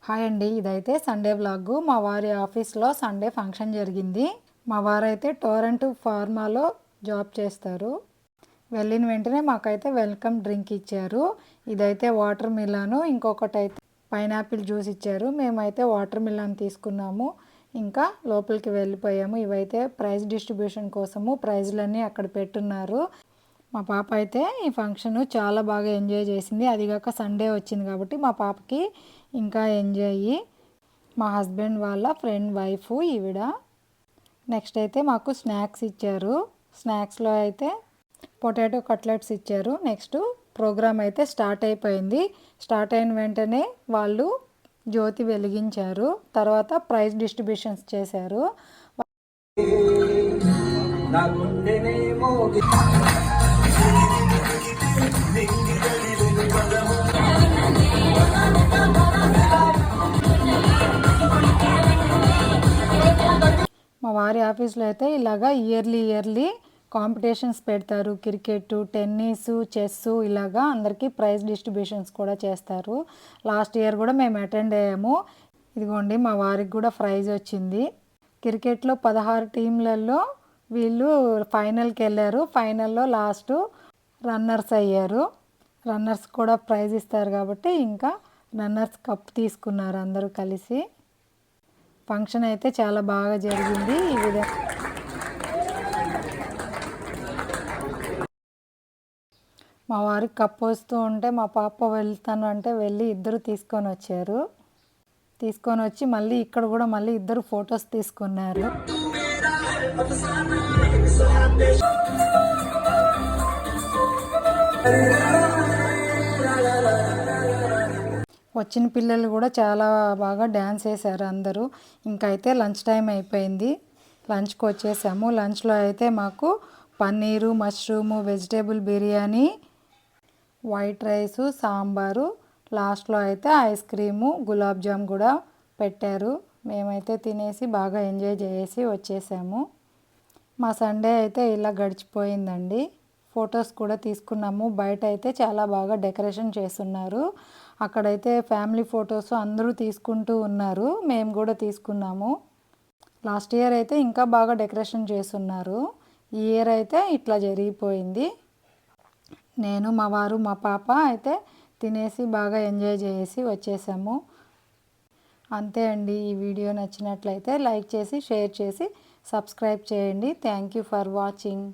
Hi అండి, ఇదైతే Sunday vlog. మా వారి ఆఫీస్లో సండే ఫంక్షన్ జరిగింది. మా వారైతే టొరంటో ఫార్మాలో జాబ్ చేస్తారు. వెళ్ళిన వెంటనే మాకైతే వెల్కమ్ డ్రింక్ ఇచ్చారు. ఇదైతే వాటర్ మిలాను, ఇంకొకటి అయితే పైనాపిల్ జ్యూస్ ఇచ్చారు. మేమైతే వాటర్ మిలాన్ తీసుకున్నాము, ఇంకా లోపలికి వెళ్ళిపోయాము. ఇవైతే ప్రైజ్ డిస్ట్రిబ్యూషన్ కోసము ప్రైజ్లన్నీ అక్కడ పెట్టున్నారు. మా పాప అయితే ఈ ఫంక్షన్ చాలా బాగా ఎంజాయ్ చేసింది. అదిగాక సండే వచ్చింది కాబట్టి మా పాపకి ఇంకా ఎంజాయ్. మా హస్బెండ్ వాళ్ళ ఫ్రెండ్ వైఫ్ ఈవిడ. నెక్స్ట్ అయితే మాకు స్నాక్స్ ఇచ్చారు. స్నాక్స్లో అయితే పొటాటో కట్లెట్స్ ఇచ్చారు. నెక్స్ట్ ప్రోగ్రామ్ అయితే స్టార్ట్ అయిపోయింది. స్టార్ట్ అయిన వెంటనే వాళ్ళు జ్యోతి వెలిగించారు. తర్వాత ప్రైజ్ డిస్ట్రిబ్యూషన్స్ చేశారు. మా వారి ఆఫీస్లో అయితే ఇలాగా ఇయర్లీ కాంపిటీషన్స్ పెడతారు. క్రికెట్, టెన్నిస్, చెస్ ఇలాగా అందరికీ ప్రైజ్ డిస్ట్రిబ్యూషన్స్ కూడా చేస్తారు. లాస్ట్ ఇయర్ కూడా మేము అటెండ్ అయ్యాము. ఇదిగోండి మా వారికి కూడా ప్రైజ్ వచ్చింది. క్రికెట్లో 16 టీంలలో వీళ్ళు ఫైనల్కి వెళ్ళారు. ఫైనల్లో లాస్ట్ రన్నర్స్ అయ్యారు. రన్నర్స్ కూడా ప్రైజ్ ఇస్తారు కాబట్టి ఇంకా రన్నర్స్ కప్ తీసుకున్నారు అందరూ కలిసి. ఫంక్షన్ అయితే చాలా బాగా జరిగింది. ఈ విధంగా మా వారికి కప్ వస్తూ ఉంటే మా పాప వెళ్తాను అంటే వెళ్ళి ఇద్దరు తీసుకొని వచ్చారు. తీసుకొని వచ్చి మళ్ళీ ఇక్కడ కూడా మళ్ళీ ఇద్దరు ఫొటోస్ తీసుకున్నారు. వచ్చిన పిల్లలు కూడా చాలా బాగా డ్యాన్స్ వేశారు అందరూ. ఇంకైతే లంచ్ టైం అయిపోయింది. లంచ్కి వచ్చేసాము. లంచ్లో అయితే మాకు paneer, mushroom, vegetable biryani, white rice, sambar, లాస్ట్లో అయితే ఐస్ క్రీము, గులాబ్ జామ్ కూడా పెట్టారు. మేమైతే తినేసి బాగా ఎంజాయ్ చేసి వచ్చేసాము. మా సండే అయితే ఇలా గడిచిపోయిందండి. ఫొటోస్ కూడా తీసుకున్నాము. బయట అయితే చాలా బాగా డెకరేషన్ చేస్తున్నారు. అక్కడైతే ఫ్యామిలీ ఫొటోస్ అందరూ తీసుకుంటూ ఉన్నారు. మేము కూడా తీసుకున్నాము. లాస్ట్ ఇయర్ అయితే ఇంకా బాగా డెకరేషన్ చేస్తున్నారు. ఈ ఇయర్ అయితే ఇట్లా జరిగిపోయింది. నేను, మా వారు, మా పాప అయితే తినేసి బాగా ఎంజాయ్ చేసి వచ్చేసాము. అంతే అండి. ఈ వీడియో నచ్చినట్లయితే లైక్ చేసి, షేర్ చేసి, సబ్స్క్రైబ్ చేయండి. Thank you for watching.